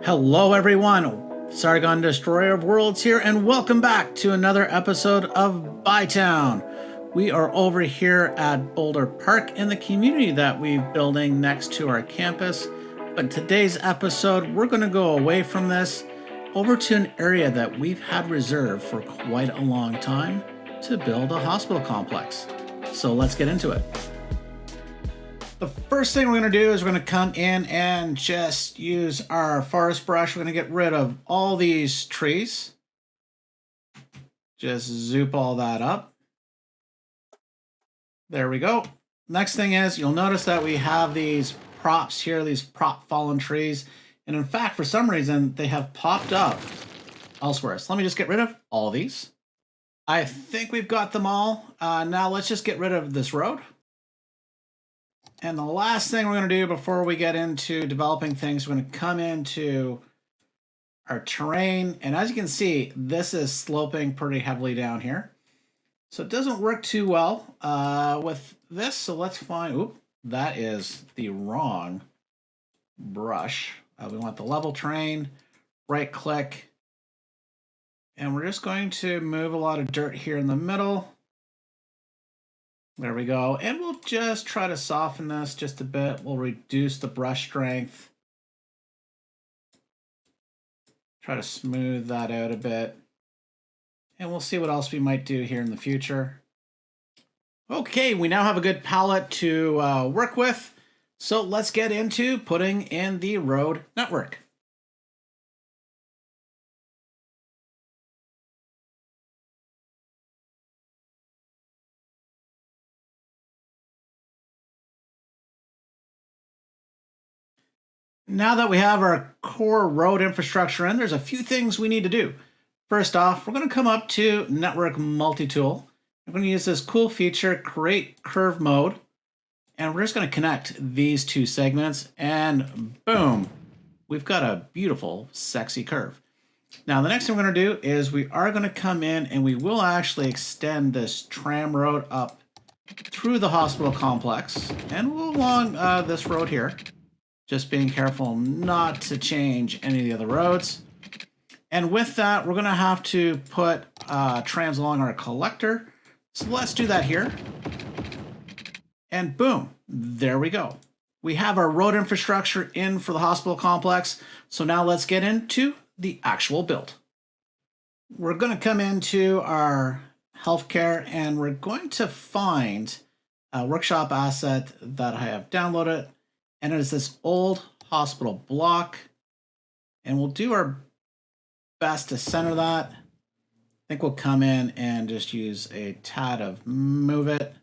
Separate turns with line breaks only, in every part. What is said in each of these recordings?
Hello everyone, Sargon Destroyer of Worlds here, and welcome back to another episode of Bytown. We are over here at Boulder Park in the community that we're building next to our campus. But today's episode, we're going to go away from this over to an area that we've had reserved for quite a long time to build a hospital complex. So let's get into it. The first thing we're going to do is we're going to come in and just use our forest brush. We're going to get rid of all these trees. Just zoop all that up. There we go. Next thing is you'll notice that we have these props here, these prop fallen trees. And in fact, for some reason, they have popped up elsewhere. So let me just get rid of all these. I think we've got them all. Now let's just get rid of this road. And the last thing we're going to do before we get into developing things, we're going to come into our terrain. And as you can see, this is sloping pretty heavily down here. So it doesn't work too well with this. So let's find, oop, that is the wrong brush. We want the level terrain, right click. And we're just going to move a lot of dirt here in the middle. There we go. And we'll just try to soften this just a bit. We'll reduce the brush strength. Try to smooth that out a bit. And we'll see what else we might do here in the future. Okay, we now have a good palette to work with. So let's get into putting in the road network. Now that we have our core road infrastructure in, there's a few things we need to do. First off, we're going to come up to Network Multi-Tool. I'm going to use this cool feature, Create Curve Mode. And we're just going to connect these two segments and boom, we've got a beautiful, sexy curve. Now, the next thing we're going to do is we are going to come in and we will actually extend this tram road up through the hospital complex and we'll along this road here. Just being careful not to change any of the other roads. And with that, we're going to have to put trams along our collector. So let's do that here. And boom, there we go. We have our road infrastructure in for the hospital complex. So now let's get into the actual build. We're going to come into our healthcare and we're going to find a workshop asset that I have downloaded. And it is this old hospital block. And we'll do our best to center that. I think we'll come in and just use a tad of move it.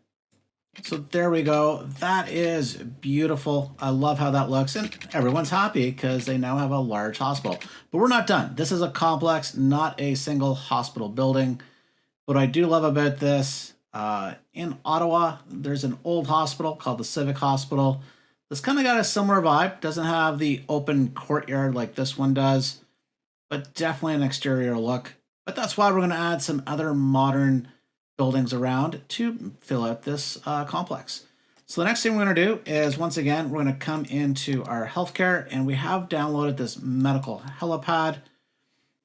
So there we go. That is beautiful. I love how that looks. And everyone's happy because they now have a large hospital. But we're not done. This is a complex, not a single hospital building. What I do love about this, in Ottawa, there's an old hospital called the Civic Hospital. This kind of got a similar vibe. Doesn't have the open courtyard like this one does, but definitely an exterior look. But that's why we're going to add some other modern buildings around to fill out this complex. So the next thing we're going to do is, once again, we're going to come into our healthcare, and we have downloaded this medical helipad.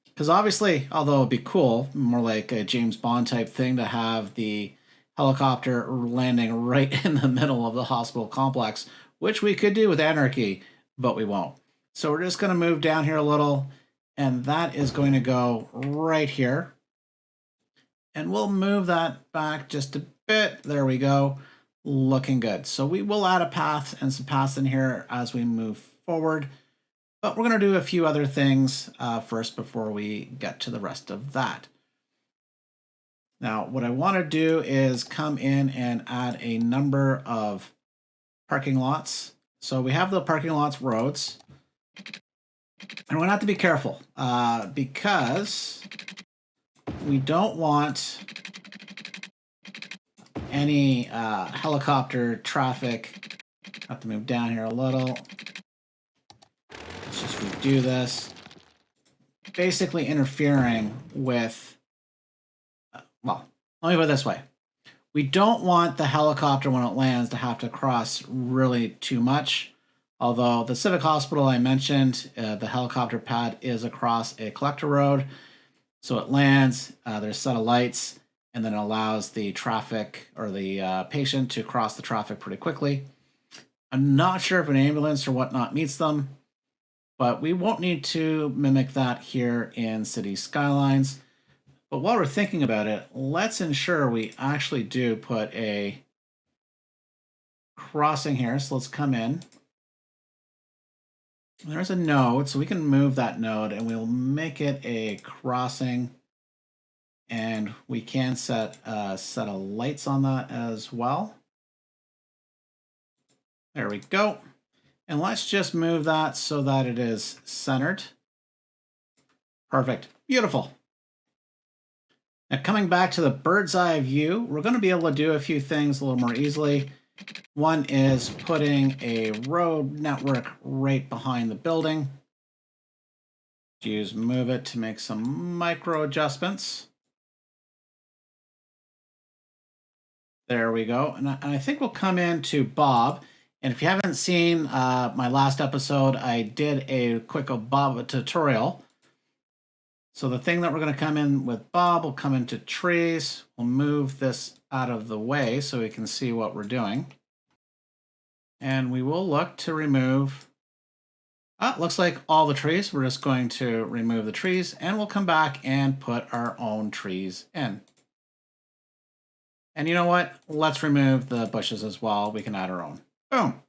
Because obviously, although it'd be cool, more like a James Bond type thing to have the helicopter landing right in the middle of the hospital complex, which we could do with Anarchy, but we won't. So we're just going to move down here a little, and that is going to go right here. And we'll move that back just a bit. There we go. Looking good. So we will add a path and some paths in here as we move forward. But we're going to do a few other things first before we get to the rest of that. Now, what I want to do is come in and add a number of parking lots. So we have the parking lots roads. And we're going to have to be careful because we don't want any helicopter traffic. Have to move down here a little. Let's just redo this. Basically interfering with, well, let me put it this way. We don't want the helicopter when it lands to have to cross really too much. Although the Civic Hospital I mentioned, the helicopter pad is across a collector road. So it lands, there's a set of lights, and then it allows the traffic or the patient to cross the traffic pretty quickly. I'm not sure if an ambulance or whatnot meets them, but we won't need to mimic that here in City Skylines. But while we're thinking about it, let's ensure we actually do put a crossing here. So let's come in. There's a node, so we can move that node and we'll make it a crossing. And we can set a set of lights on that as well. There we go. And let's just move that so that it is centered. Perfect. Beautiful. Now coming back to the bird's eye view, we're going to be able to do a few things a little more easily. One is putting a road network right behind the building. Use move it to make some micro adjustments. There we go. And I think we'll come into Bob. And if you haven't seen my last episode, I did a quick Bob tutorial. So the thing that we're going to come in with Bob will come into trees. We'll move this out of the way so we can see what we're doing. And we will look to remove, looks like all the trees. We're just going to remove the trees and we'll come back and put our own trees in. And you know what? Let's remove the bushes as well. We can add our own. Boom.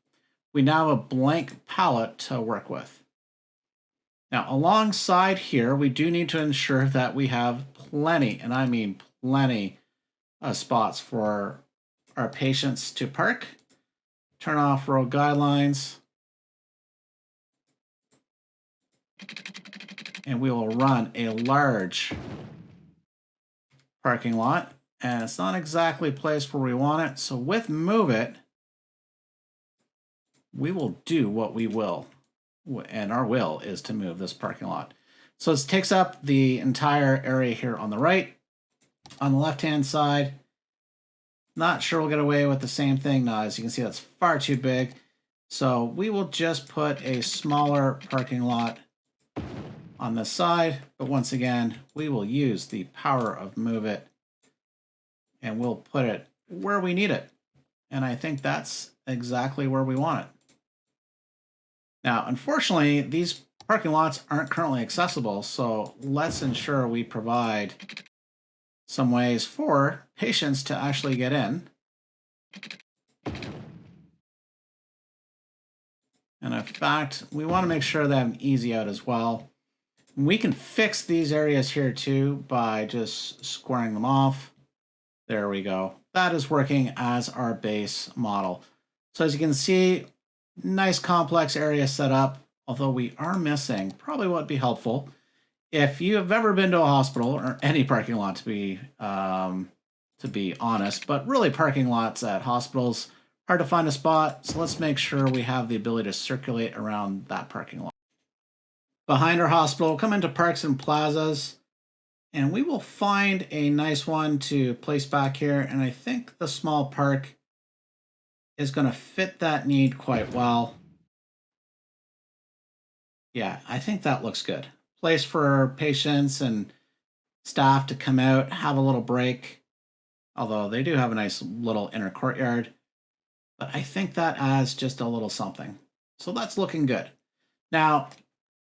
We now have a blank palette to work with. Now, alongside here, we do need to ensure that we have plenty, and I mean plenty, of spots for our patients to park. Turn off road guidelines. And we will run a large parking lot. And it's not exactly placed where we want it. So with move it, we will do what we will. And our will is to move this parking lot. So this takes up the entire area here on the right. On the left-hand side, not sure we'll get away with the same thing. Now, as you can see, that's far too big. So we will just put a smaller parking lot on this side. But once again, we will use the power of move it. And we'll put it where we need it. And I think that's exactly where we want it. Now, unfortunately, these parking lots aren't currently accessible, so let's ensure we provide some ways for patients to actually get in. And in fact, we want to make sure they have an easy out as well. We can fix these areas here too by just squaring them off. There we go. That is working as our base model. So as you can see, nice complex area set up, although we are missing, probably what would be helpful. If you have ever been to a hospital or any parking lot to be honest, but really parking lots at hospitals, hard to find a spot. So let's make sure we have the ability to circulate around that parking lot. Behind our hospital, we'll come into parks and plazas, and we will find a nice one to place back here. And I think the small park is going to fit that need quite well. Yeah, I think that looks good. Place for patients and staff to come out, have a little break. Although they do have a nice little inner courtyard. But I think that adds just a little something. So that's looking good. Now,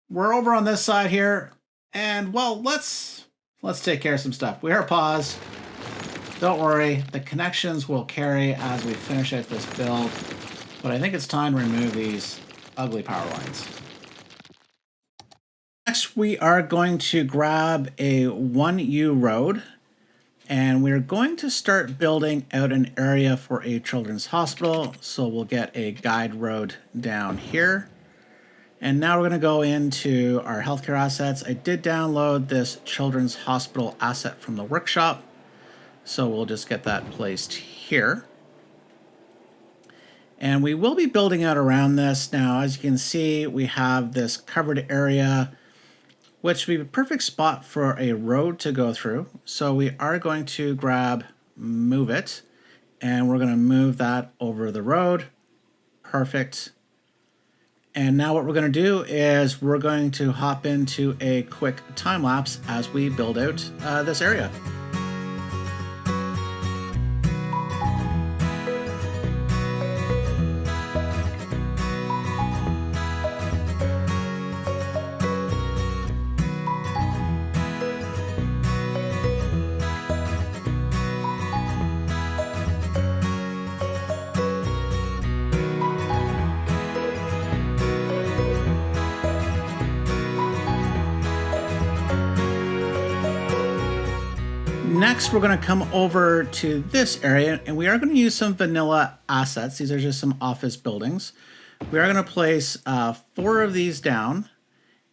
we're over on this side here. And, well, let's take care of some stuff. We are paused. Don't worry, the connections will carry as we finish out this build, but I think it's time to remove these ugly power lines. Next, we are going to grab a 1U road, and we're going to start building out an area for a children's hospital. So we'll get a guide road down here. And now we're going to go into our healthcare assets. I did download this children's hospital asset from the workshop. So we'll just get that placed here. And we will be building out around this. Now, as you can see, we have this covered area, which would be a perfect spot for a road to go through. So we are going to grab, move it, and we're going to move that over the road. Perfect. And now what we're going to do is we're going to hop into a quick time lapse as we build out this area. Next, we're going to come over to this area and we are going to use some vanilla assets. These are just some office buildings. We are going to place 4 of these down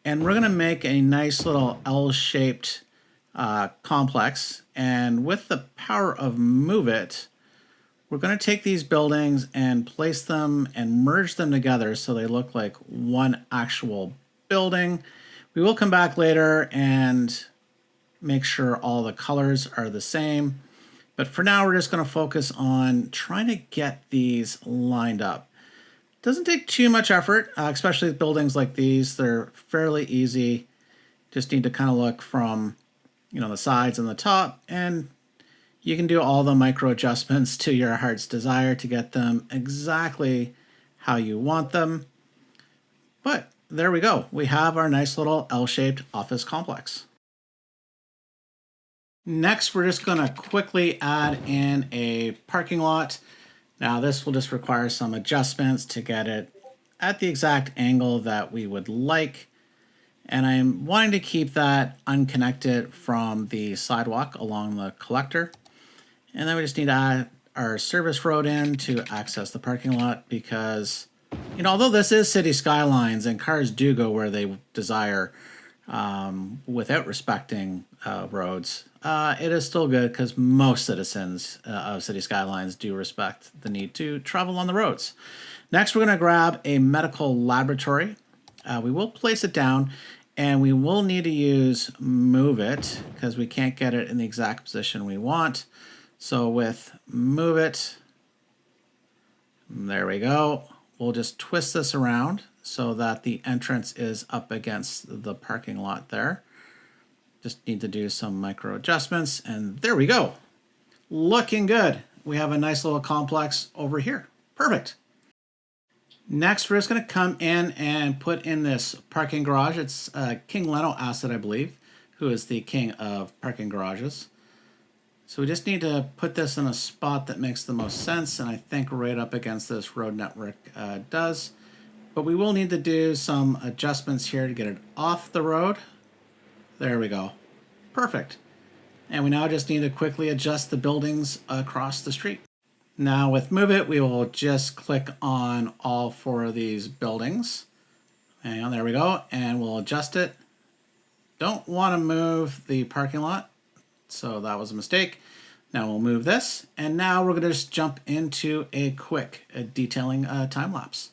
and we're going to make a nice little L-shaped complex. And with the power of Move It, we're going to take these buildings and place them and merge them together so they look like one actual building. We will come back later and make sure all the colors are the same. But for now, we're just going to focus on trying to get these lined up. Doesn't take too much effort, especially with buildings like these. They're fairly easy. Just need to kind of look from, the sides and the top, and you can do all the micro adjustments to your heart's desire to get them exactly how you want them. But there we go. We have our nice little L-shaped office complex. Next, we're just going to quickly add in a parking lot. Now, this will just require some adjustments to get it at the exact angle that we would like. And I'm wanting to keep that unconnected from the sidewalk along the collector. And then we just need to add our service road in to access the parking lot because, although this is City Skylines and cars do go where they desire without respecting roads, it is still good because most citizens of City Skylines do respect the need to travel on the roads. Next, we're going to grab a medical laboratory. We will place it down and we will need to use Move It because we can't get it in the exact position we want. So with Move It, there we go. We'll just twist this around so that the entrance is up against the parking lot there. Just need to do some micro adjustments and there we go. Looking good. We have a nice little complex over here. Perfect. Next, we're just going to come in and put in this parking garage. It's King Leno asset, I believe, who is the king of parking garages. So we just need to put this in a spot that makes the most sense, and I think right up against this road network does. But we will need to do some adjustments here to get it off the road. There we go. Perfect. And we now just need to quickly adjust the buildings across the street. Now with Move It, we will just click on all 4 of these buildings. And there we go. And we'll adjust it. Don't want to move the parking lot. So that was a mistake. Now we'll move this. And now we're going to just jump into a quick detailing time lapse.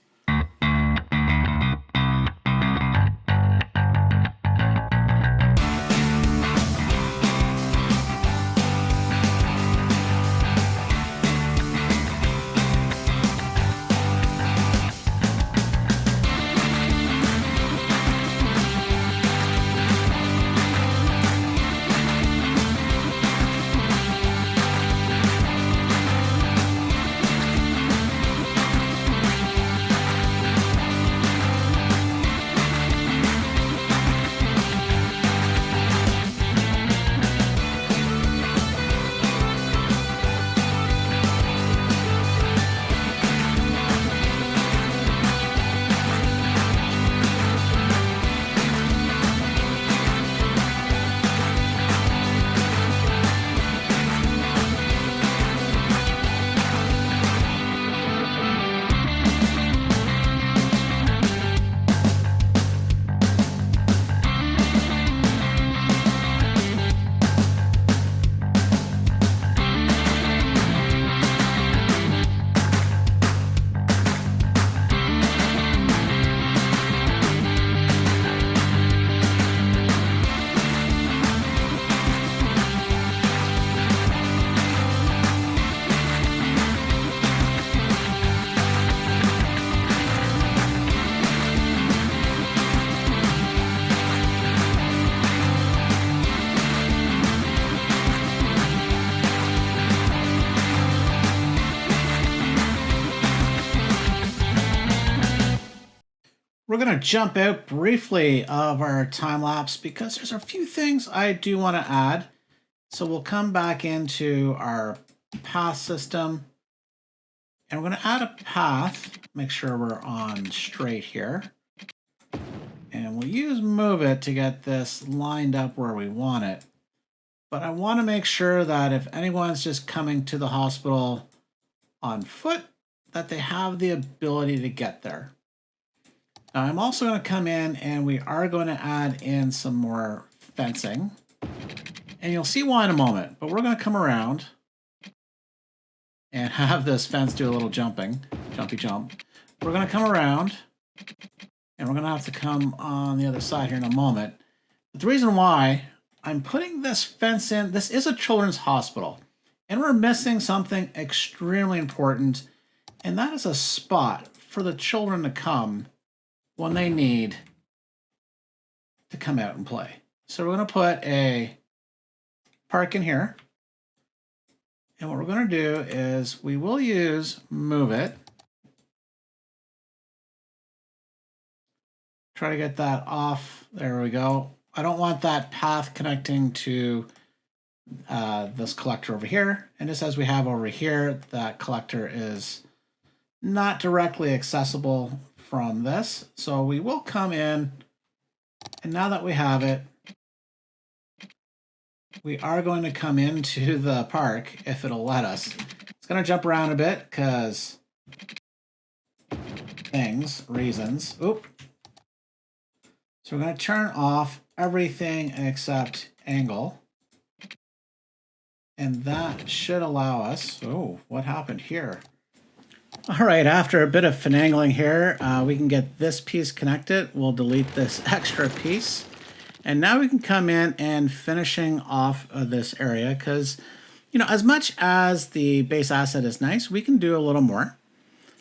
We're going to jump out briefly of our time lapse because there's a few things I do want to add. So we'll come back into our path system and we're going to add a path. Make sure we're on straight here. And we'll use move it to get this lined up where we want it. But I want to make sure that if anyone's just coming to the hospital on foot, that they have the ability to get there. Now I'm also going to come in and we are going to add in some more fencing. And you'll see why in a moment, but we're going to come around and have this fence do a little jumpy jump. We're going to come around and we're going to have to come on the other side here in a moment. But the reason why I'm putting this fence in, this is a children's hospital, and we're missing something extremely important, and that is a spot for the children to come when they need to come out and play. So we're going to put a park in here, and what we're going to do is we will use move it. Try to get that off. There we go. I don't want that path connecting to this collector over here. And just as we have over here, that collector is not directly accessible from this. So we will come in, and now that we have it, we are going to come into the park if it'll let us. It's going to jump around a bit because reasons. Oop. So we're going to turn off everything except angle. And that should allow us... Oh, what happened here? All right, after a bit of finagling here, we can get this piece connected. We'll delete this extra piece. And now we can come in and finishing off of this area because, you know, as much as the base asset is nice, we can do a little more.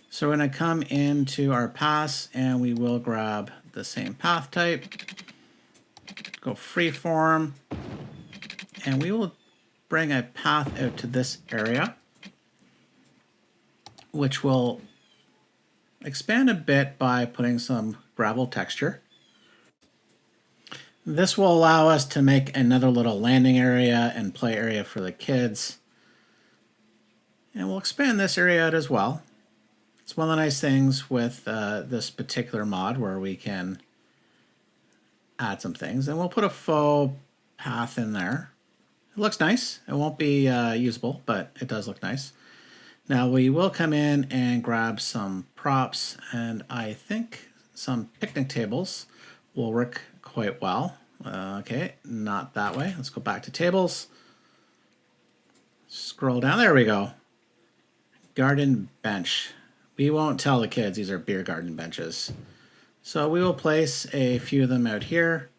So we're going to come into our paths and we will grab the same path type, go freeform, and we will bring a path out to this area, which will expand a bit by putting some gravel texture. This will allow us to make another little landing area and play area for the kids. And we'll expand this area out as well. It's one of the nice things with this particular mod where we can add some things. And we'll put a faux path in there. It looks nice. It won't be usable, but it does look nice. Now we will come in and grab some props, and I think some picnic tables will work quite well. Okay, not that way. Let's go back to tables. Scroll down. There we go. Garden bench. We won't tell the kids these are beer garden benches. So we will place a few of them out here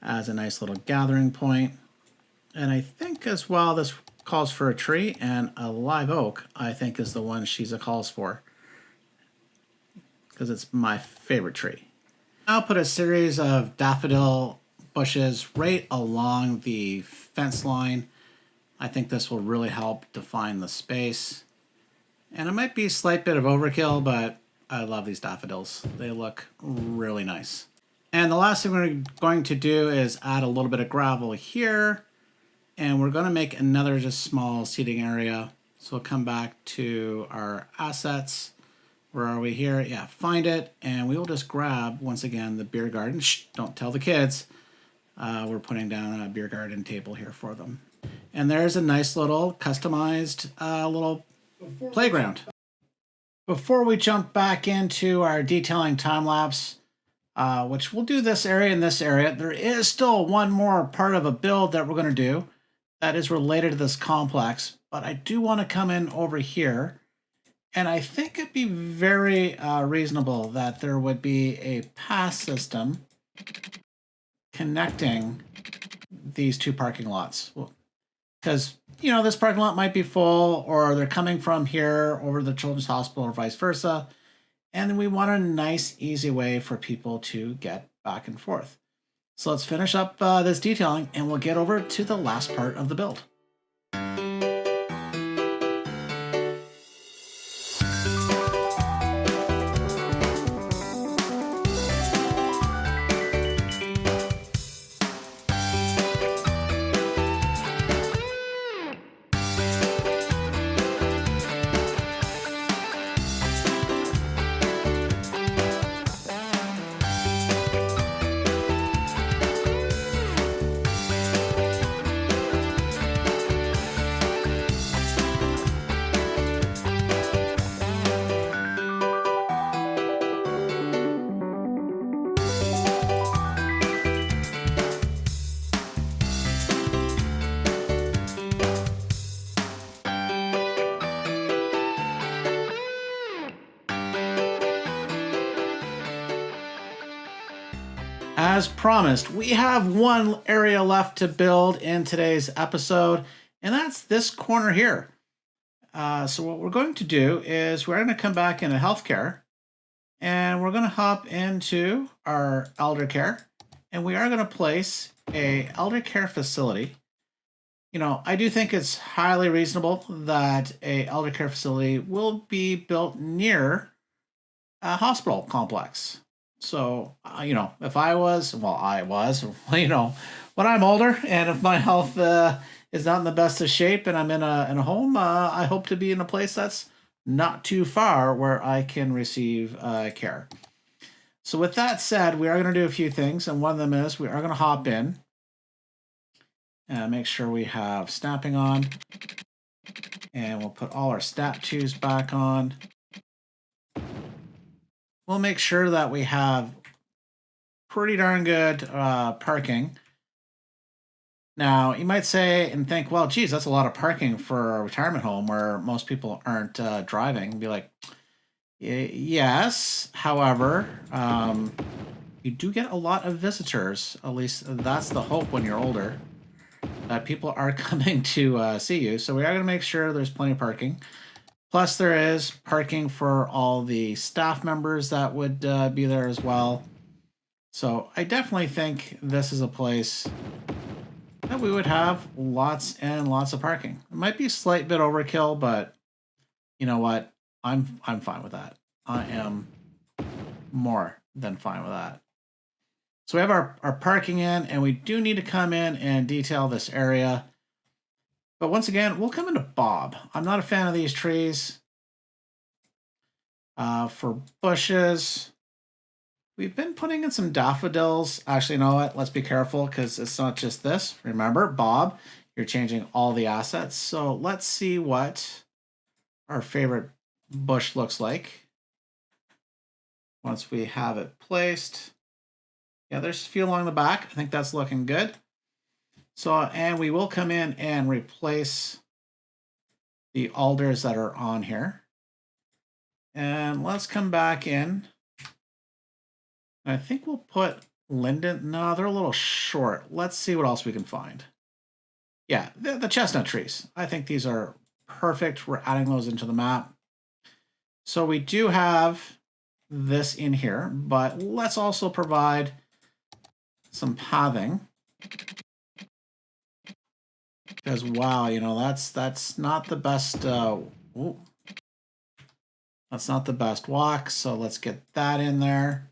as a nice little gathering point. And I think as well this calls for a tree, and a live oak I think is the one Shiza calls for because it's my favorite tree. I'll put a series of daffodil bushes right along the fence line. I think this will really help define the space. And it might be a slight bit of overkill, but I love these daffodils. They look really nice. And the last thing we're going to do is add a little bit of gravel here. And we're going to make another just small seating area. So we'll come back to our assets. Where are we here? Yeah, find it. And we will just grab, once again, the beer garden. Shh, don't tell the kids. We're putting down a beer garden table here for them. And there's a nice little customized little playground. Before we jump back into our detailing time lapse, which we'll do this area and this area, there is still one more part of a build that we're going to do that is related to this complex, but I do want to come in over here, and I think it'd be very reasonable that there would be a pass system connecting these two parking lots. Because, you know, this parking lot might be full, or they're coming from here over to the children's hospital or vice versa. And we want a nice, easy way for people to get back and forth. So let's finish up this detailing and we'll get over to the last part of the build. as promised, we have one area left to build in today's episode, and that's this corner here. So what we're going to do is we're going to come back into healthcare, and we're going to hop into our elder care, and we are going to place a elder care facility. You know, I do think it's highly reasonable that a elder care facility will be built near a hospital complex. So, you know, if I was, you know, when I'm older and if my health is not in the best of shape and I'm in a home, I hope to be in a place that's not too far where I can receive care. So with that said, we are going to do a few things, and one of them is we are going to hop in and make sure we have snapping on, and we'll put all our stat 2s back on. We'll make sure that we have pretty darn good parking. Now, you might say and think, well, geez, that's a lot of parking for a retirement home where most people aren't driving. Be like, yes. However, you do get a lot of visitors. At least that's the hope when you're older, that people are coming to see you. So we are going to make sure there's plenty of parking. Plus, there is parking for all the staff members that would be there as well. So I definitely think this is a place that we would have lots and lots of parking. It might be a slight bit overkill, but you know what? I'm fine with that. I am more than fine with that. So we have our parking in, and we do need to come in and detail this area. But once again, we'll come into Bob. I'm not a fan of these trees. For bushes, we've been putting in some daffodils. Actually, you know what? Let's be careful because it's not just this. Remember, Bob, you're changing all the assets. So let's see what our favorite bush looks like once we have it placed. Yeah, there's a few along the back. I think that's looking good. So, and we will come in and replace the alders that are on here. And let's come back in. I think we'll put linden. No, they're a little short. Let's see what else we can find. Yeah, the chestnut trees. I think these are perfect. We're adding those into the map. So we do have this in here, but let's also provide some pathing. Because wow, you know, that's not the best that's not the best walk, so let's get that in there.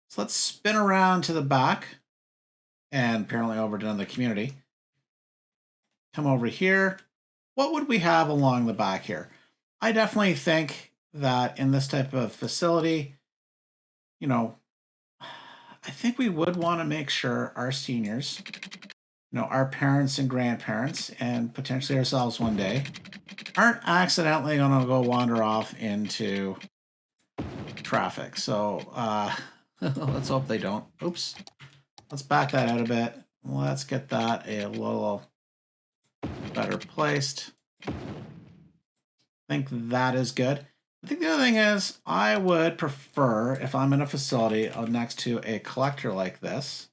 So let's spin around to the back and apparently over to the community. Come over here. What would we have along the back here? I definitely think that in this type of facility, you know, I think we would want to make sure our seniors, you know, our parents and grandparents, and potentially ourselves one day, aren't accidentally going to go wander off into traffic. So let's hope they don't. Oops. Let's back that out a bit. Let's get that a little better placed. I think that is good. I think the other thing is I would prefer, if I'm in a facility next to a collector like this,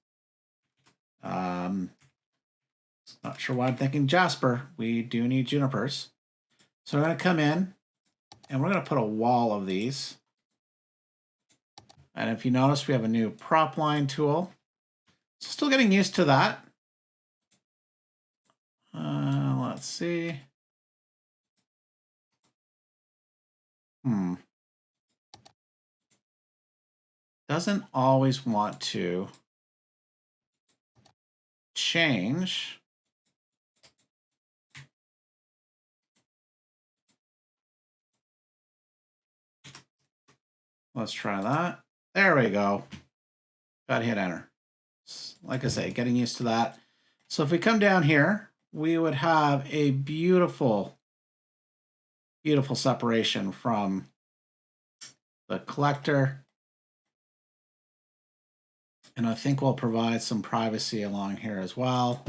not sure why I'm thinking Jasper. We do need junipers. So we're going to come in and we're going to put a wall of these. And if you notice, we have a new prop line tool. So still getting used to that. Let's see. Doesn't always want to change. Let's try that. There we go. Got to hit enter. Like I say, getting used to that. So if we come down here, we would have a beautiful, beautiful separation from the collector. And I think we'll provide some privacy along here as well.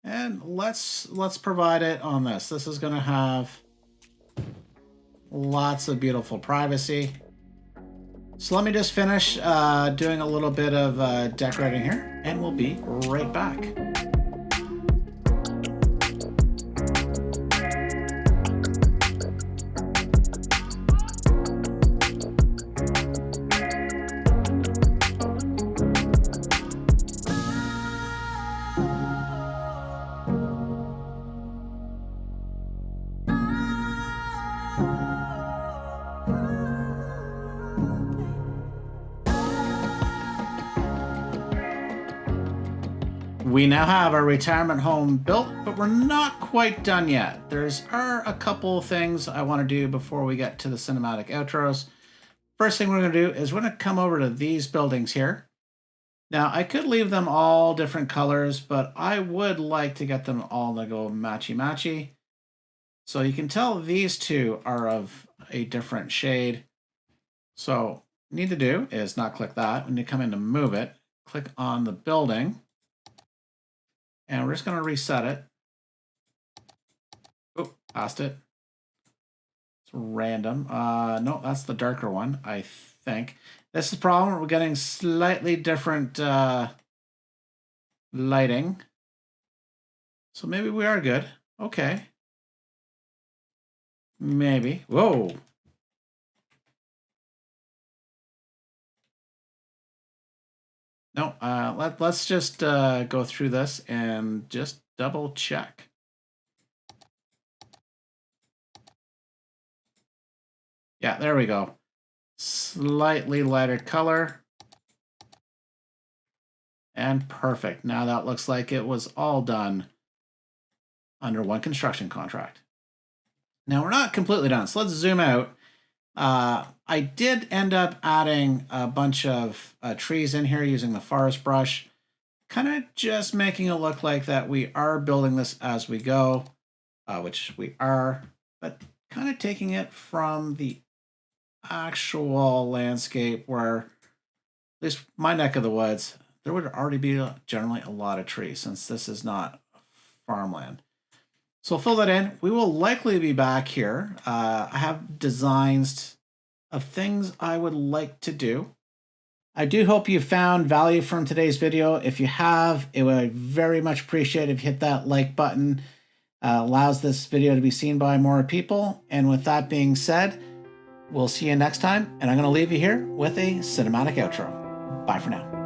And let's provide it on this. This is going to have lots of beautiful privacy. So let me just finish doing a little bit of decorating here, and we'll be right back. We now have our retirement home built, but we're not quite done yet. There's a couple things I want to do before we get to the cinematic outros. First thing we're going to do is we're going to come over to these buildings here. Now, I could leave them all different colors, but I would like to get them all to go matchy-matchy. So you can tell these two are of a different shade. So what you need to do is not click that. When you come in to move it, click on the building. And we're just going to reset it. Oh, passed it. It's random. No, that's the darker one, I think. This is the problem. We're getting slightly different lighting. So maybe we are good. Okay. Maybe. Whoa. No, let's just go through this and just double check. Yeah, there we go. Slightly lighter color. And perfect. Now that looks like it was all done under one construction contract. Now we're not completely done, so let's zoom out. I did end up adding a bunch of trees in here using the forest brush, kind of just making it look like that we are building this as we go, which we are, but kind of taking it from the actual landscape where, at least my neck of the woods, there would already be generally a lot of trees since this is not farmland. So we'll fill that in. We will likely be back here. I have designs of things I would like to do. I do hope you found value from today's video. If you have, it would very much appreciate if you hit that like button. Allows this video to be seen by more people. And with that being said, we'll see you next time. And I'm going to leave you here with a cinematic outro. Bye for now.